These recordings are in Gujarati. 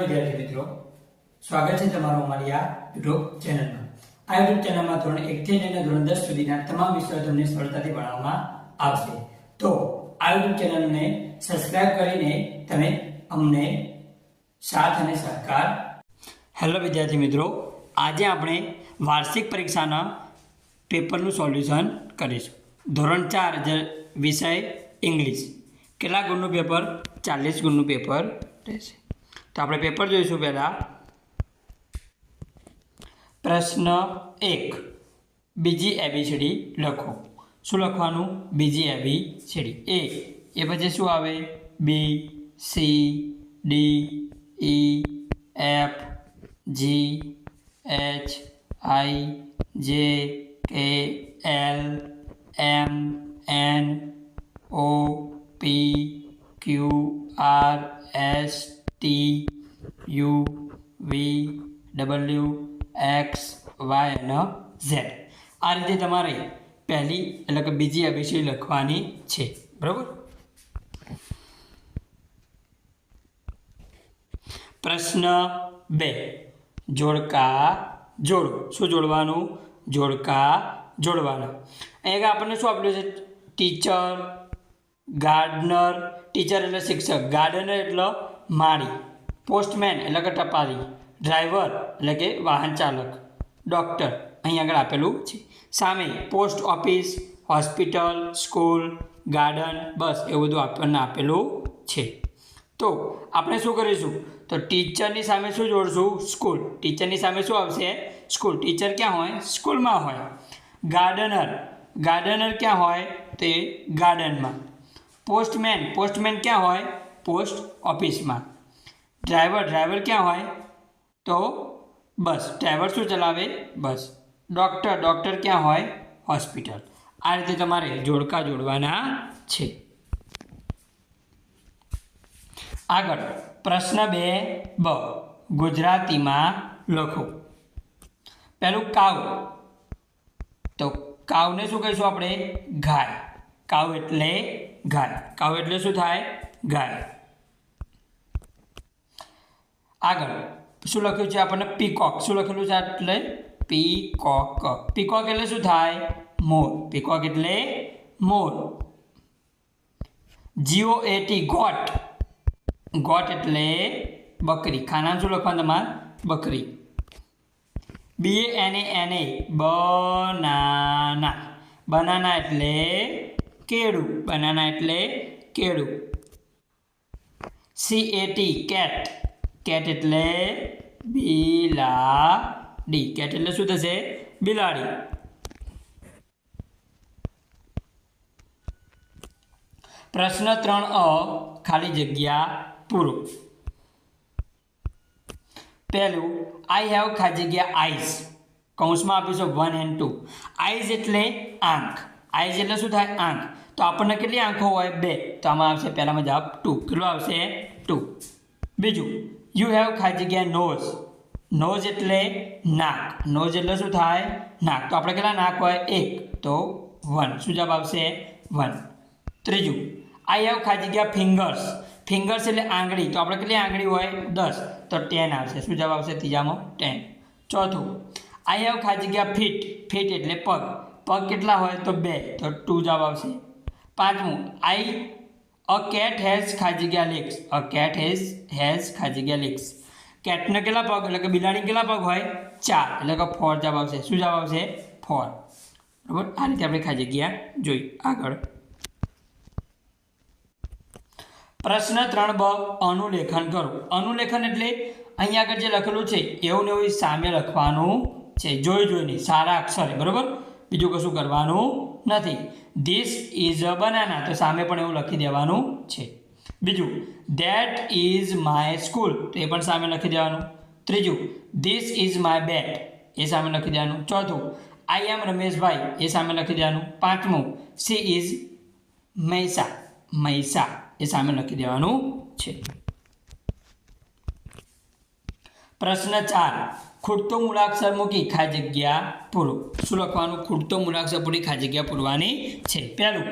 વિદ્યાર્થી મિત્રો, સ્વાગત છે તમારું અમારી આ યુટ્યુબ ચેનલમાં. આ યુટ્યુબ ચેનલમાં ધોરણ 1 થી લઈને ધોરણ 10 સુધીના તમામ વિષયો તમને સરળતાથી ભણાવવામાં આવશે. તો આ યુટ્યુબ ચેનલને સબસ્ક્રાઇબ કરીને તમે અમને સાથ અને સહકાર. હેલો વિદ્યાર્થી મિત્રો, આજે આપણે વાર્ષિક પરીક્ષાના પેપરનું સોલ્યુશન કરીશું. ધોરણ 4 વિષય ઇંગ્લિશ. કેટલા ગુણનું પેપર? 40 ગુણનું પેપર રહેશે. તો આપણે પેપર જોઈશું. પહેલા પ્રશ્ન 1, બીજી એબીસીડી લખો. શું લખવાનું? બીજી એબીસીડી. એ પછી શું આવે? B, C, D, E, F, G, H, I, J, K, L, M, N, O, P, Q, R, S, T, U, V, W, X, Y અને ઝેડ. આ રીતે તમારે પહેલી એટલે કે બીજી એબીસીડી લખવાની છે. બરાબર. પ્રશ્ન 2, જોડકા જોડો. શું જોડવાનું? જોડકા જોડવાના. અહીંયા આપણને શું આપેલું છે? Teacher, gardener. ટીચર એટલે શિક્ષક, ગાર્ડનર એટલે માળી, પોસ્ટમેન એટલે કે ટપાલી, ડ્રાઈવર એટલે કે વાહન ચાલક, ડૉક્ટર અહીં આગળ આપેલું છે. સામે post office, hospital, school, garden, બસ એવું બધું આપણને આપેલું છે. તો આપણે શું કરીશું? તો ટીચરની સામે શું જોડશું? સ્કૂલ. ટીચરની સામે શું આવશે? સ્કૂલ. ટીચર ક્યાં હોય? સ્કૂલમાં હોય. ગાર્ડનર, ગાર્ડનર ક્યાં હોય? તે ગાર્ડનમાં. પોસ્ટમેન, પોસ્ટમેન ક્યાં હોય? પોસ્ટ ઓફિસમાં. ડ્રાઈવર, ડ્રાઈવર ક્યાં હોય? તો બસ. ડ્રાઈવર શું ચલાવે? બસ. ડૉક્ટર, ડૉક્ટર ક્યાં હોય? હોસ્પિટલ. આ રીતે તમારે જોડકા જોડવાના છે. આગળ પ્રશ્ન 2 ગુજરાતીમાં લખો. પહેલું કાવ. તો કાવને શું કહીશું આપણે? ગાય. કાવ એટલે ગાય. કાવ એટલે શું થાય? ગાય. આગળ શું લખ્યું છે આપણને? પીકોક. શું લખેલું છે? એટલે પીકોક. પીકોક એટલે શું થાય? મોર. પીકોક એટલે મોર. GOAT, got. ગોટ એટલે બકરી. ખાનામાં શું લખવાનું તમારે? બકરી. BANANA, banana. બનાના એટલે કેળું. બનાના એટલે કેળું. CAT, cat. કેટ એટલે બિલાડી. કેટ એટલે શું થશે? બિલાડી. પ્રશ્ન 3 ખાલી જગ્યા પૂરો. પહેલું આઈ હેવ ખાલી જગ્યા આઈઝ. કૌંસમાં આપીશું 1 and 2. આઈઝ એટલે આંખ. આઈઝ એટલે શું થાય? આંખ. તો આપણને કેટલી આંખો હોય? 2. તો આમાં આવશે પહેલામાં જવાબ 2. કેટલો આવશે? 2. બીજું યુ હેવ ખાલી જગ્યા નોઝ. નોઝ એટલે નાક. નોઝ એટલે શું થાય? નાક. તો આપણે કેટલા નાક હોય? 1. તો 1. શું જવાબ આવશે? 1. ત્રીજું આઈ હેવ ખાલી જગ્યા ફિંગર્સ. ફિંગર્સ એટલે આંગળી. તો આપણે કેટલી આંગળી હોય? 10. તો 10 આવશે. શું જવાબ આવશે? ત્રીજામાં 10. ચોથું આઈ હેવ ખાલી જગ્યા ફીટ. ફીટ એટલે પગ. પગ કેટલા હોય? તો 2. તો 2 જવાબ આવશે. પાંચમું અ કેટ હેઝ ખાલી જગ્યા લેગ્સ. અ કેટ હેઝ ખાલી જગ્યા લેગ્સ. કેટને કેટલા પગ? એટલે કે બિલાડી કેટલા પગ હોય? 4. એટલે કે 4 જવાબ આવશે. શું જવાબ આવશે? 4. બરાબર. આ રીતે આપણે ખાલી જગ્યા જોઈ. આગળ પ્રશ્ન 3 અનુલેખન કરો. અનુલેખન એટલે અહીંયા આગળ જે લખેલું છે એવું ને એવું સામે લખવાનું છે. જોઈને સારા અક્ષરે. બરાબર. બીજું કશું કરવાનું નથી. This is a banana. તો સામે પણ એવું લખી દેવાનું છે. બીજું ધેટ ઇઝ માય સ્કૂલ. તો એ પણ સામે લખી દેવાનું. ત્રીજું ધીસ ઇઝ માય બેટ. એ સામે લખી દેવાનું. ચોથું આઈ એમ રમેશભાઈ. એ સામે લખી દેવાનું. પાંચમું સી ઇઝ મૈસા. મૈસા એ સામે લખી દેવાનું છે. પ્રશ્ન 4 ખૂટતો મૂળાક્ષર મૂકી ખાલી જગ્યા પૂરો. શું લખવાનું? ખૂટતો મૂળાક્ષર પૂરી ખાલી જગ્યા પૂરવાની છે. પહેલું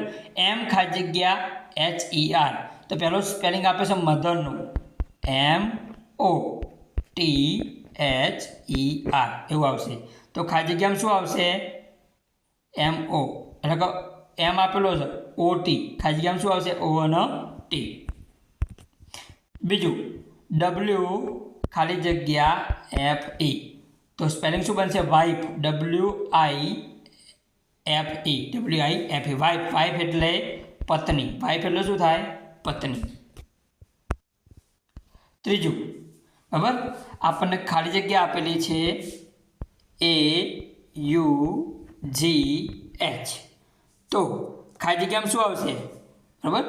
એમ ખાલી જગ્યા HER. તો પહેલો સ્પેલિંગ આપે છે મધરનું. MOTHER એવું આવશે. તો ખાલી જગ્યામાં શું આવશે? MO એટલે કે M આપેલો છે OT, ખાલી જગ્યામાં શું આવશે? O અને T. બીજું W ખાલી જગ્યા FE, તો સ્પેલિંગ શું બનશે? વાઇફ, WIFE, વાઇફ એટલે પત્ની, વાઇફ એટલે શું થાય? પત્ની. ત્રીજું બરાબર, આપણને ખાલી જગ્યા આપેલી છે AUGH, તો ખાલી જગ્યામાં શું આવશે? બરાબર,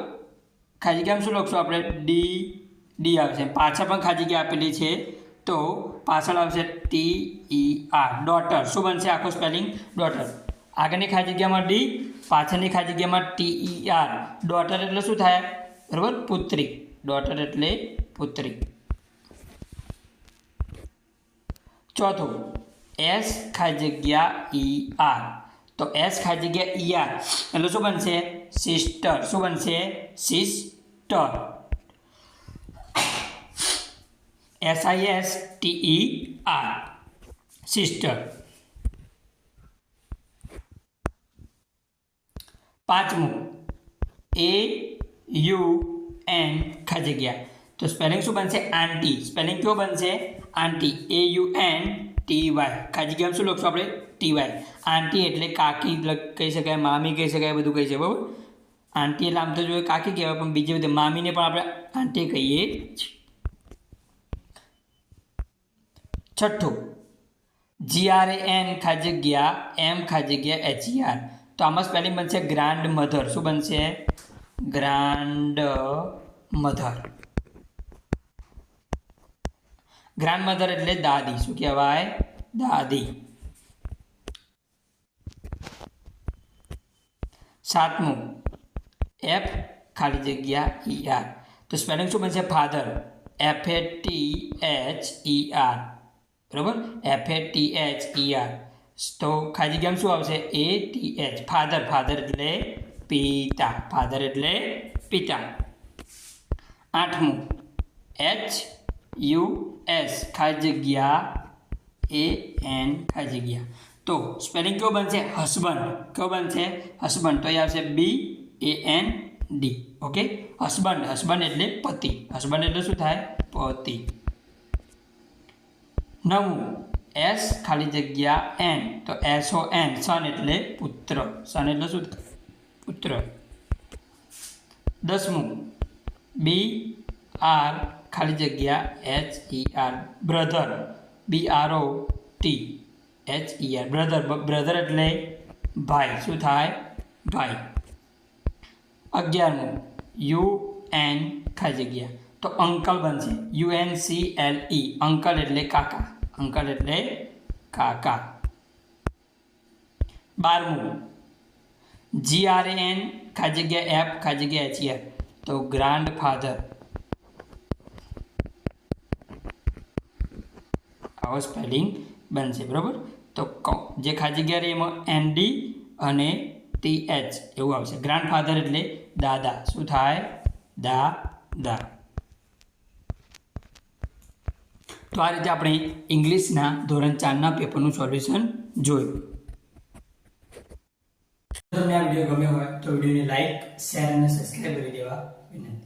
ખાલી જગ્યામાં શું લખશું આપણે? ડી આવશે. પાછળ પણ ખાલી જગ્યા આપેલી છે, તો પાછળ આવશે TER, ડોટર. શું બનશે આખો સ્પેલિંગ? ડોટર. આગળની ખાલી જગ્યામાં ડી, પાછળની ખાલી જગ્યામાં TER. ડોટર એટલે શું થાય? બરાબર, પુત્રી. ડોટર એટલે પુત્રી. ચોથું S ખાલી જગ્યા ER, તો S ખાલી જગ્યા ER એટલે શું બનશે? સિસ્ટર. શું બનશે? સિસ્ટર. SISTER, sister. પાંચમું AUN ખાલી જગ્યા, તો સ્પેલિંગ શું બનશે? આંટી. સ્પેલિંગ કેવો બનશે? આંટી. AUNTY, ખાલી જગ્યામાં શું લખશું આપણે? TY. આંટી એટલે કાકી કહી શકાય, મામી કહી શકાય, બધું કહી શકાય. બરાબર, આંટી એટલે આમ તો જોઈએ કાકી કહેવાય, પણ બીજી બધી મામીને પણ આપણે આંટી કહીએ છીએ. છઠ્ઠું GRAN ખાલી જગ્યા M ખાલી જગ્યા HER, તો આમાં સ્પેલિંગ બનશે ગ્રાન્ડ મધર. શું બનશે? Grand mother. ગ્રાન્ડ મધર એટલે દાદી. શું કહેવાય? દાદી. સાતમું F ખાલી જગ્યા ER, તો સ્પેલિંગ શું બનશે? ફાધર. FATHER, બરાબર, FATHER. તો ખાલી જગ્યામાં શું આવશે? ATH, father. ફાધર એટલે પિતા. ફાધર એટલે પિતા. આઠમું HUS ખાલી જગ્યા AN ખાલી જગ્યા, તો સ્પેલિંગ કેવો બનશે? હસબન્ડ. કેવો બનશે? હસબન્ડ. તો એ આવશે BAND. Okay, husband. હસબન્ડ એટલે પતિ. હસબન્ડ એટલે શું થાય? પતિ. નવમું S ખાલી જગ્યા N, તો SON, સન એટલે પુત્ર. સન એટલે શું? પુત્ર. દસમું BR ખાલી જગ્યા HER, brother. BROTHER, brother. Brother એટલે ભાઈ. શું થાય? ભાઈ. 11મું UN ખાલી જગ્યા, તો અંકલ બનશે. UNCLE, અંકલ એટલે કાકા. અંકલ એટલે કાકા. 12મું GRAN ખાલી જગ્યા F ખાલી જગ્યા HER, તો ગ્રાન્ડ ફાધર. આવો સ્પેલિંગ બનશે. બરાબર, તો જે ખાલી જગ્યા રહે એમાં ND અને TH એવું આવશે. ગ્રાન્ડ ફાધર એટલે દાદા. શું થાય? દાદા. તો આ રીતે આપણે ઇંગ્લિશના ધોરણ 4ના પેપરનું સોલ્યુશન જોયું. તમને આ વિડીયો ગમ્યો હોય તો વિડીયોને લાઈક, શેર અને સબસ્ક્રાઈબ કરી દેવા વિનંતી.